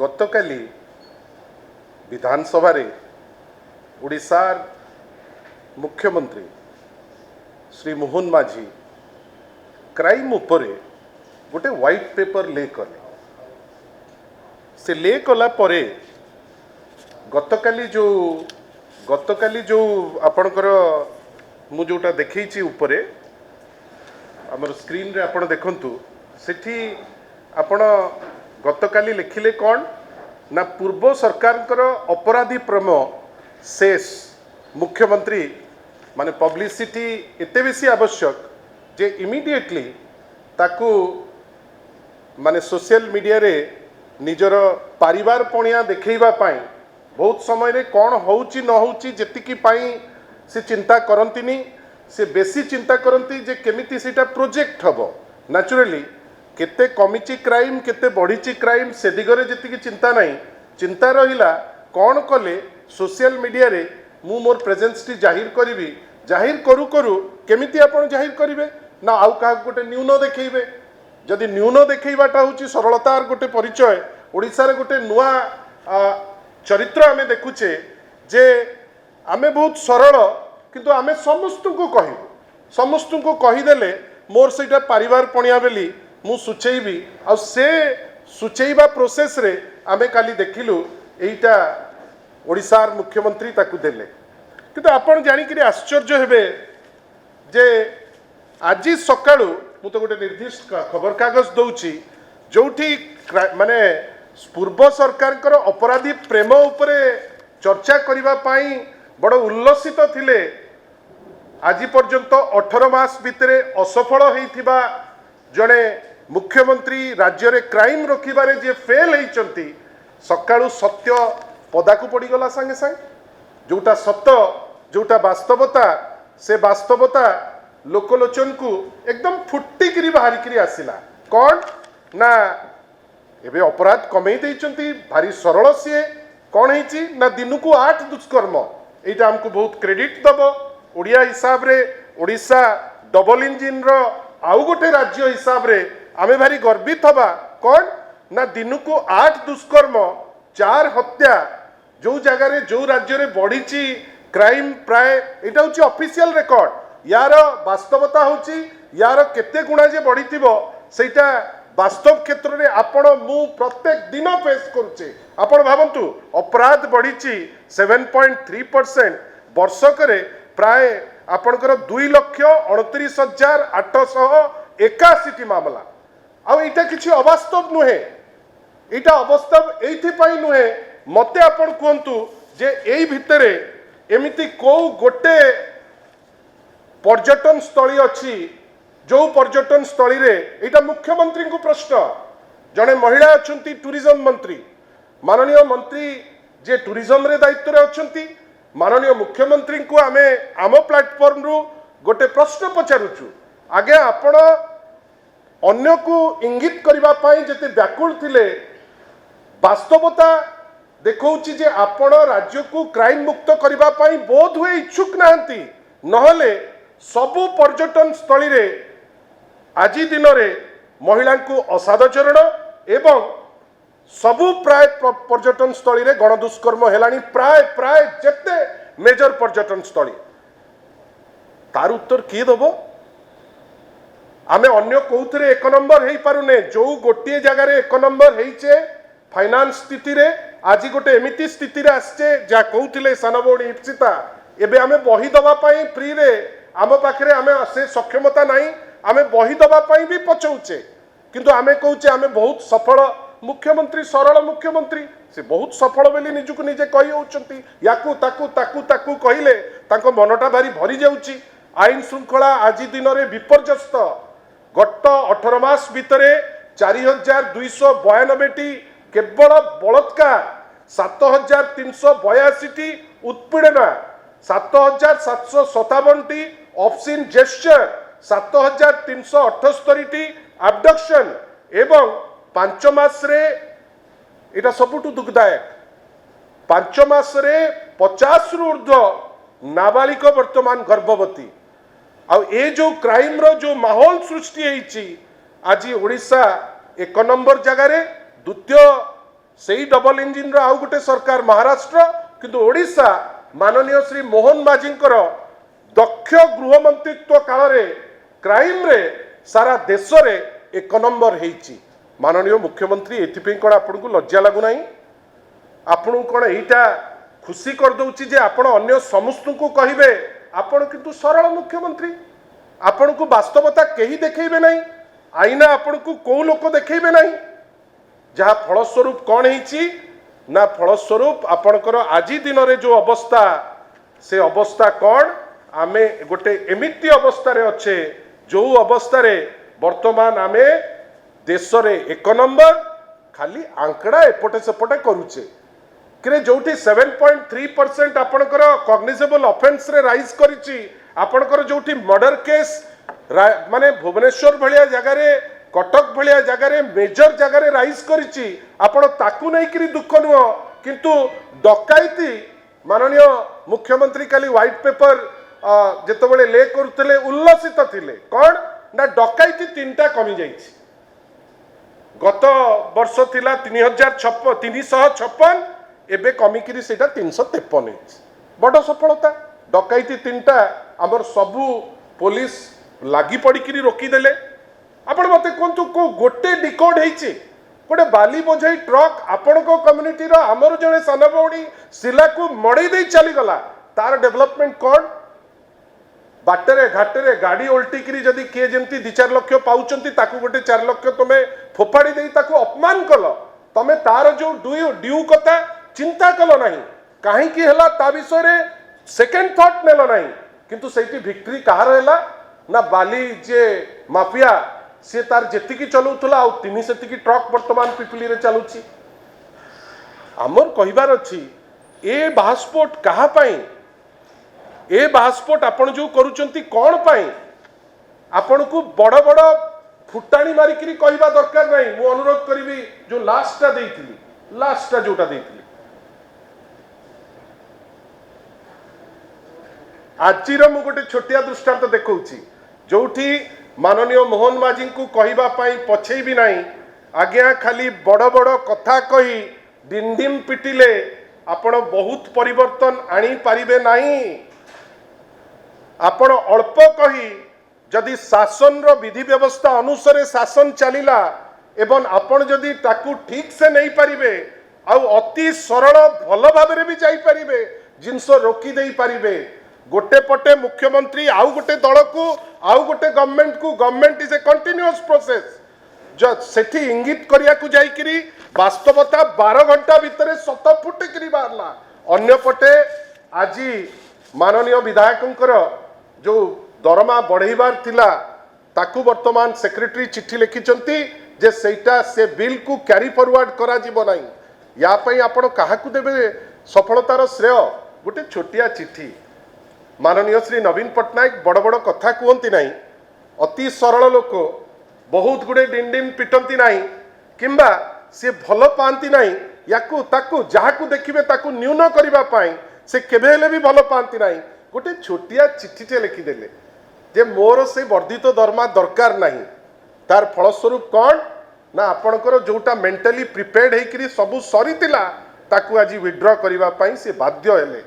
गतकाली विधानसभा ओडिशार मुख्यमंत्री श्री मोहन माझी क्राइम उपरे गोटे व्हाइट पेपर ले कले से ले कला परे गतकाली जो आपणकर मु जोटा देखी उपरे आमर स्क्रीन रे आपण देखंतु सेठी आपण गतकाली लिखिले कौन ना पूर्व सरकार अपराधी प्रेम शेष मुख्यमंत्री माने पब्लिसिटी एते बेसी आवश्यक जे इमिडिएटली ताकू माने सोशल मीडिया रे निजर परिवार पणिया देखैबा पाई बहुत समय रे कौन होउची न होउची जेतिकी पाई से चिंता करंतिनी से बेसी चिंता करंती जे केमिति सेटा प्रोजेक्ट हबो नेचुरली केते कमिची क्राइम केते बढ़ीची क्राइम से दिगरे जेतिकी चिंता नहीं चिंता रहिला कौन कले सोशल मीडिया रे मु मोर प्रेजेंस टी जाहिर करिवि जाहिर करू करू केमिति आपण जाहिर करिवे ना आउ का गोटे न्यून देखैबे जदि न्यून देखैबाटा होची सरलतार गोटे परिचय ओडिसा रे गोटे नुआ चरित्र आमे देखुचे जे आमे बहुत सरल किंतु आमे समस्त को कहीदेले मोर सेटा परिवार पणिया बेली मु सुचेबी आ से सुचेबा प्रोसेस रे आमे काली देखिलु एटा ओडिसार मुख्यमंत्री ताकू देले किंतु आपण जानि कि आश्चर्य हेबे जे आज सकाळु मु तो गोटे निर्दिष्ट खबर कागज दउची जोठी माने पूर्व सरकार अपराधी प्रेम उपरे चर्चा करिबा पाई बड़ उल्लसित थिले आज पर्यंत 18 मास भितरे असफल होइथिबा जड़े मुख्यमंत्री राज्य रे क्राइम रोकिबारे जे फेल होइचंती सकाळु सत्य पदाकू पड़ीगला संगे संगे जोटा सत्य जोटा वास्तवता से वास्तवता लोकलोचन को एकदम फुटिकी बाहरिकी आसिला कौन ना एबे अपराध कमे देइचंती भारी सरल सी कौन है ना दिन को 8 दुष्कर्म यहाँ आमको बहुत क्रेडिट दब ओडिया हिसाब रे ओडिशा डबल इंजिन रो आउ गोटे राज्य हिसाब रे आमे भारी गर्वित हवा कौन ना दिन को 8 दुष्कर्म 4 हत्या जो जगह रे जो राज्य रे बढ़ी क्राइम प्राय यहाँ हूँ ऑफिशियल रिकॉर्ड यार वास्तवता हूँ यार केते गुणा जे बढ़ी सेटा वास्तव क्षेत्र में आपण मु प्रत्येक दिन फेस करुचे आपण भावंतु अपराध बढ़ी 7.3% वर्षक प्राय आपणकर 2,29,881 मामला आईटा किसी अवास्तव नुहे यहाँ अवास्तव ये नुहे मते आपण कहतु जे यही भितरे एमिति को गोटे पर्यटन स्थली अच्छी जो पर्यटन स्थली रे एटा मुख्यमंत्री को प्रश्न जड़े महिला अच्छा टूरिज्म मंत्री माननीय मंत्री जे टूरिज्म रे दायित्व रे अच्छा माननीय मुख्यमंत्री को आमे आम प्लेटफॉर्म रु गोटे प्रश्न पचारुचु आगे आपण अन्य को इंगित करबा पाई जते व्याकुल थिले वास्तवता देखौची जे आपण राज्य को क्राइम मुक्त करबा पाई बोध हुए इच्छुक नांती नहले सबु पर्यटन स्थली रे आज दिन में महिला को असादाचरण एवं सबु प्राय पर्यटन स्थली रे गणदुष्कर्म हेलानी प्राय प्राय जेते मेजर पर्यटन स्थली तार उत्तर किए दब आमे अन्य कौथरे 1 नंबर हो पारुने जो गोटे जगार 1 नंबर होइचे फाइनान्स स्थिति रे आज गोटे एमिति स्थिति रे आसचे जा कहूथिले सान भौणी इप्सिता एबे आमे बही दबा पाई फ्री रे आम पाखरे आमे से सक्षमता नहीं आमे बही दबा पाई भी पचौचे किंतु आमे कहूचे आमे बहुत सफल मुख्यमंत्री सरल मुख्यमंत्री से बहुत सफल बोली निजुक निजे कही होउचंती याकू ताकू ताकू ताकू कहिले तांको मनटा भारी भरी जाउची आईन श्रृंखला आज दिन में विपर्यस्त गत 18 मास भितरे 4,292 केवल बलात्कार 7,382 उत्पीड़ना 7,757 ऑब्सीन जेस्चर 7,378 एब्डक्शन एवं 5 मास रे एटा सबुठु दुखदायक 5 मास रे 50 रु ऊर्ध्व नाबालिक वर्तमान गर्भवती आ ए जो क्राइम रो जो माहौल सृष्टि होईची आज ओडिशा 1 नंबर जगार द्वितीय सेई डबल इंजिन रो आउ गोटे सरकार महाराष्ट्र किंतु ओडिशा माननीय श्री मोहन माझींकर दक्ष गृह मंत्रित्व काल रे क्राइम रे सारा देश रे एक नंबर हेइची। माननीय मुख्यमंत्री एथिपई कोन आपन को लज्जा लागु नाही? आपन कोन एटा खुशी कर दउची जे आपण अन्य समस्त को कहिबे आपण किंतु सरल मुख्यमंत्री आपण को वास्तवता केही देखैबे नाही, आईना आपण को को लोक देखैबे नाही। जहाँ फलस्वरूप कौन है ना फलस्वरूप आपणकर आज दिन रे जो अवस्था से अवस्था कौन आमे गोटे एमिति अवस्था रे अच्छे जो अवस्था रे वर्तमान आमे देश रे एक नंबर खाली आंकड़ा एपटे सेपटे करूचे कि जोठी 7.3% आपणकर कॉग्निजेबल ऑफेंस रे राइज करिछि आपणकर जोठी मर्डर केस माने भुवनेश्वर भलिया जगह रे कटक भलिया जगह रे मेजर जगह रे राइज करिछि आपण ताकू नै करी दुख नुह किंतु डकाइती माननीय मुख्यमंत्री काली व्हाइट पेपर जेतबेले ले करथले उल्लसित थिले कोन ना डकाइती तीनटा कमी जाइछि। गत वर्ष थिला 356 एबे कमी करी सेटा 353 बड़ सफलता। डकाइती तीनटा हमर सबु पुलिस लागी पड़ी करी रोकी देले। आपण मते कोंतु को गोटे डिकोड हेछि गोटे बाली बोझाई ट्रक आपण को कम्युनिटी रो हमर जने सन भौणी सिला को मड़ई दे चली गला तार डेवलपमेंट कोन? बाटरे घाटरे गाड़ी उल्टी करी जदी के जेंती 2-4 लाख पाउचंती ताकू गोटे 4 लाख तमे फोफाड़ी देई ताकू अपमान कलो तमे तार जो ड्यू कथा चिंता कलो नहीं काहे की हला ता विषय रे सेकंड थॉट नेलो नहीं किंतु सेठी विक्ट्री कहार हैला ना बाली जे माफिया सी तार जेतिकी चलाउथला आ तिनी सेतिकी ट्रक वर्तमान पिपली रे चलुची। आमर कहिबार अछि ए बास्पोर्ट कहा पाई ए बास्पोर्ट आपण जो करूचंती कोन पाई आपण को बड़ बड़ फुटाणी मारिकरी कहिबा दरकार नहीं। मु अनुरोध करिवि जो लास्टटा देइथिली लास्टटा जोटा देइथिली आजिर मु गोटे छोटिया दृष्टांत देखौची जोठी माननीय मोहन माझी को कहिबा पाई पछे भी नहीं आज्ञा खाली बड़ बड़ कथा कही डिंडिम पिटिले आपण बहुत परिवर्तन आनी पारिबे नहीं। आपण अल्प कही जदि शासन रो विधि व्यवस्था अनुसार शासन चलिला एवं आपण जदि ताकू ठीक से नहीं पारिबे आउ अति सरल भल भाबरे भी जाई पारिबे जिनस रोकी देई पारिबे। गोटे पटे मुख्यमंत्री आउ गोटे दल को आउ गोटे government is a continuous process जो सेठी इंगित करिया को जाई करी वास्तवता 12 घंटा भितर सत फुट करी बारला। अन्य पटे आज माननीय विधायकंकर जो दरमा बढ़ेबार थिला ताकू वर्तमान सेक्रेटरी चिट्ठी लिखिचंती जे सेटा से बिल को कैरी फॉरवर्ड करा जीवो नाही। या पई आपण काहाकू देबे सफलतार श्रेय? गोटे छोटिया चिट्ठी माननीय श्री नवीन पट्टनायक बड़ बड़ कथा कहती नहीं अति सरल लोक बहुत गुड़े डिंडिम पिटंती नहीं किंबा सी भल पाती नहीं याकू ताकू जहाकू देखिबे ताकू न्यून करिबा पाई से केबे हेले भी भल पाती नहीं। गोटे छोटिया चिट्ठीटे लिखिदेले जे मोर से वर्धित दरमा दरकार नहीं तार फलस्वरूप कौन ना आपणकर जोटा मेंटली प्रिपेयर्ड होकरी सबू सरीतिला ताकू आज विड्र करिबा पाई से बाध्य हेले।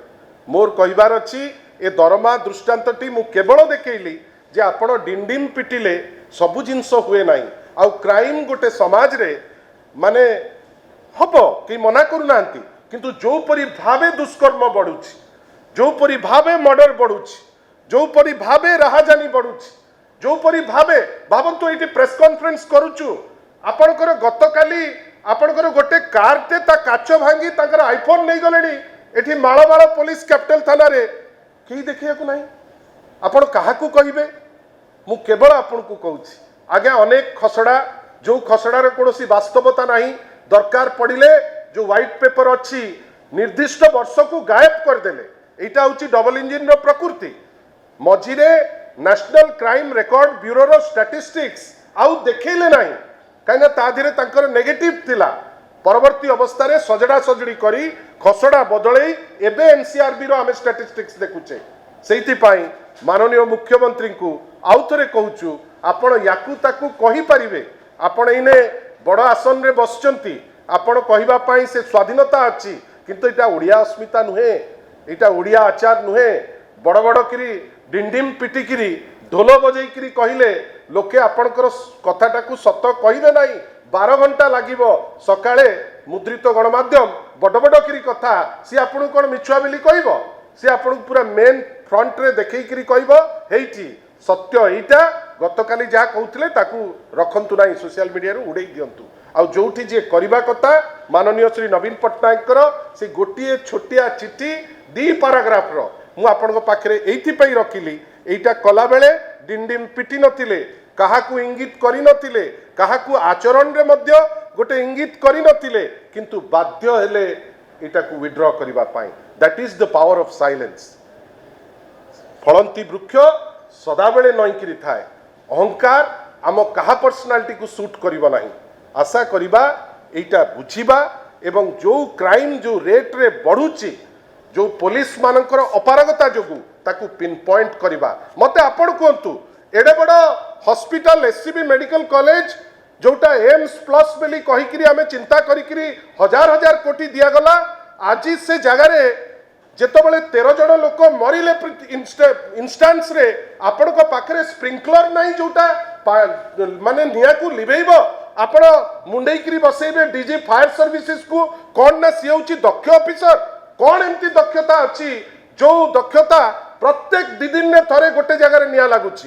मोर कहिबार अछि ए दरमा दृष्टांतटी मु केवल देखैली जे आपण डिंडिम पिटिले सबु जिनस हुए नाही आउ क्राइम गोटे समाज रे माने हबो कि मना करू नांती किंतु जो परि भावे दुष्कर्म बढ़ुछि जो परि भावे मर्डर बढ़ुछि जो परि भावे राहाजानी बढ़ुछि जो परि भावे भावंतु एटी प्रेस कॉन्फ्रेंस करूछु आपणकर गतकाली आपणकर गोटे कारते ता काच भांगी ताकर आईफोन नै गलेनी एठी माळमाळ पुलिस कैपिटल थाना रे कहीं देखिया को नहीं आपण काहाकू कहिबे? मु केवल आपण को कहूछि आज्ञा अनेक खसड़ा जो खसड़ार कोनोसी वास्तवता नहीं दरकार पड़िले जो व्हाइट पेपर अच्छी निर्दिष्ट वर्ष को गायब कर देले एटा होछि डबल इंजिन रो प्रकृति। मझिरे नेशनल क्राइम रिकॉर्ड ब्यूरो रो स्टैटिस्टिक्स आउ देखैले नहीं कहीं ता धीरे तांकर नेगेटिव थिला परवर्ती अवस्था रे सजड़ा सजड़ी करी खसड़ा बदलई एबे एनसीआरबी रो आमे स्टैटिस्टिक्स देखुचे। सेइथि पाई माननीय मुख्यमंत्री को आउ थरे कहूछु आपण याकू ताकू कहि परिबे आपण इने बड़ आसन रे बसचंती आपण कहवा पाई से स्वाधीनता अच्छी किंतु एटा ओडिया अस्मिता नुहे एटा ओडिया आचार नुहे बड़ बड़ करी डिंडिम पिटिकी ढोल बजेकरी कहले लोके आपणकर कथाटा को सत कहे ना 12 घंटा लगे सकाळे मुद्रित गणमाध्यम बड़ बड़ करी कथा सी आपन कौन मिछुआ बोली कह सी आपन पूरा मेन फ्रंट रे देखई कही सत्य यहीटा गतकाली जहाँ कहते रखु ना सोशल मीडिया उड़े दिंतु आ जोठी जे करबा कथा माननीय श्री नवीन पट्टनायक से गोटे छोटिया चिठी 2 पाराग्राफ मु आपण पाखे एथि रखिली एटा कला बेले डिंडिम पिटी नथिले काहाकू इंगित करि नथिले काहाकू आचरण रे मध्य गोटे इंगित करि नथिले किंतु बाध्य हेले एटा को विड्रॉ करबा पाई that is the power of silence फलंती वृक्ष सदाबेले नईकरी थाए अहंकार आम कहा पर्सनालिटी को सूट करिबा नाही आशा करिबा एटा बुझिबा एवं जो क्राइम जो रेट रे बढ़ुची जो पुलिस मानकर अपारगता जोगु ताकू पिन पॉइंट करवा मते आपण कहतु एडे बड़ हॉस्पिटल एससीबी मेडिकल कॉलेज जोटा एम्स प्लस बेली कहिकरी आमे चिंता करिकरी हजार हजार कोटी दिया गला आज से जगह रे जेतबेले 13 जन लोक मरिले इंस्टांस रे आपण को पाखरे स्प्रिंकलर नाही जोटा माने निया को लिबेइबो आपण मुंडेइकरी बसेबे डीजी फायर सर्विसेज को कोन ना सी होची दक्ष ऑफिसर कौन एमती दक्षता अच्छी जो दक्षता प्रत्येक 2 दिन में थरे गोटे जगह निया लगुच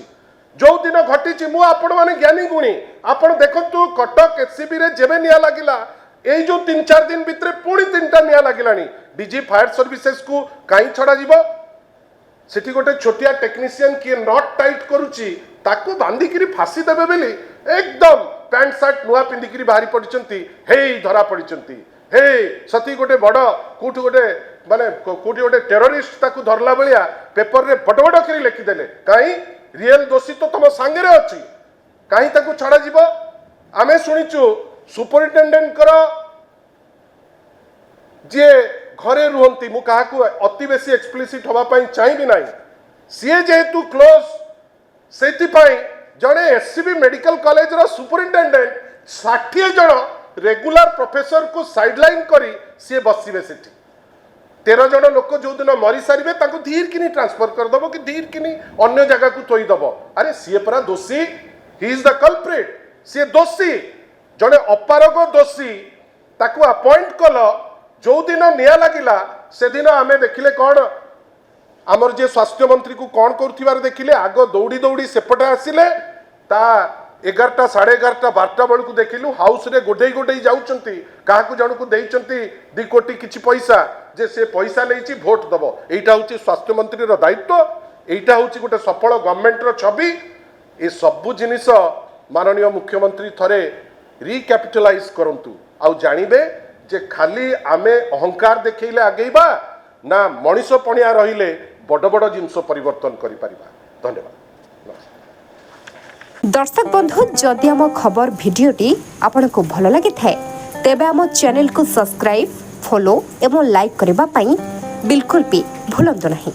जो दिन घटी मु आपण माने ज्ञानी गुणी आपण देखंतु कटक एससीबी रे जेबे निया लागिला एई जो 3-4 दिन भितरे पुणी 3टा निया लागिलानी डीजी फायर सर्विसेज को काई छड़ा जीवो सेठी गोटे छोटिया टेक्नीशियन किए नट टाइट करूची ताको बांधी किरी फांसी देबे बेली एकदम पैंट शर्ट नुआ पिंधिकिरी बाहरी पड़िचंती हे धरा पड़िचंती हे सती गोटे बड़ कोठी गोटे माने कोठी गोटे टेररिस्ट ताकू धरला बेलिया पेपर रे बड़ बड़ करी लिखिदेले कहीं रियल दोषी तो तुम सांगे रे अच्छी कहीं ताकू छड़ा जीवो आमे सुनिचु सुपरिटेंडेंट कर जे घरे रुहंती मु काहाकू अति बेसी एक्सप्लिसिट होबा पई चाहिबी नाही सीए जेहेतु क्लोज सेति पई जणे एससीबी मेडिकल कॉलेज रो सुपरिटेंडेंट 60 जण रेगुलर प्रोफेसर को साइडलाइन करी सी बसवे से 13 जन लोक जो दिन मरी सारे धीर किनी ट्रांसफर करदब कि धीर किनी अन्य जगह को थोईदब अरे सी परा दोषी ही इज द कल्प्रिट सी दोषी जड़े अपारग दोषी ताकू अपॉइंट कल जो दिन निया लगिला से दिन आमे देखिले कौन आमर जे स्वास्थ्य मंत्री को कौन कर देखिले आग दौड़ी दौड़ी सेपटे आसिले ता 11टा 11:30 12टा बेलू देखिलु हाउस रे गोडे गोडे जाउचंती काहाकू जण को देइचंती 2 कोटी किछि पैसा जे से पैसा लेइछि वोट दबो एटा होछि स्वास्थ्य मंत्री रो दायित्व एटा होछि गोटे सफल गवर्नमेंट रो छवि ए सब जिनिस माननीय मुख्यमंत्री थरे रिकैपिटलाइज करंतु आ जानिबे जे खाली आमे अहंकार देखैले आगेबा ना मनीष पणिया रहिले बड़ बड़ जिनिस परिवर्तन करि परिबा धन्यवाद। दर्शक बंधु जदि आम खबर भिडियोटी आपन को भल लगी थाए तेबे आम चैनल को सब्सक्राइब फॉलो एवं लाइक करबा पई बिल्कुल भी भूलंतु नहीं।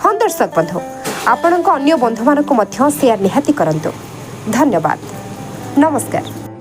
हाँ दर्शक बंधु आपण अन्य बंधु मान को मध्य शेयर निहाती करंतु। धन्यवाद नमस्कार।